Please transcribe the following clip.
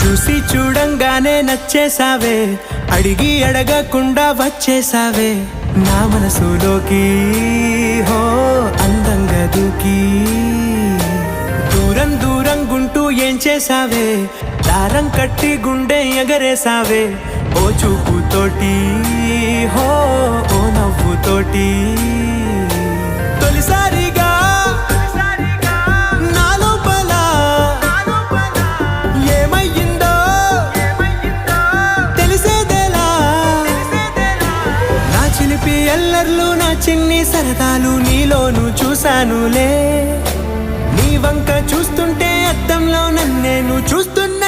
చూసి చూడంగానే నచ్చేసావే, అడిగి అడగకుండా వచ్చేసావే నా మనసులోకి. హో అందంగా దూకి దూరం దూరం గుంటూ ఏం చేసావే, దారం కట్టి గుండె ఎగరేసావే ఓ చూపుతోటి, హో ఓ నవ్వుతోటి. తొలిసారిగా నా లోపల ఏమయ్యిందో తెలిసేదేలా. నా చిలిపి ఎల్లర్లు నా చిన్ని సరదాలు నీలోను చూశానులే. నీ వంక చూస్తుంటే అద్దంలో నన్నేను చూస్తున్నా.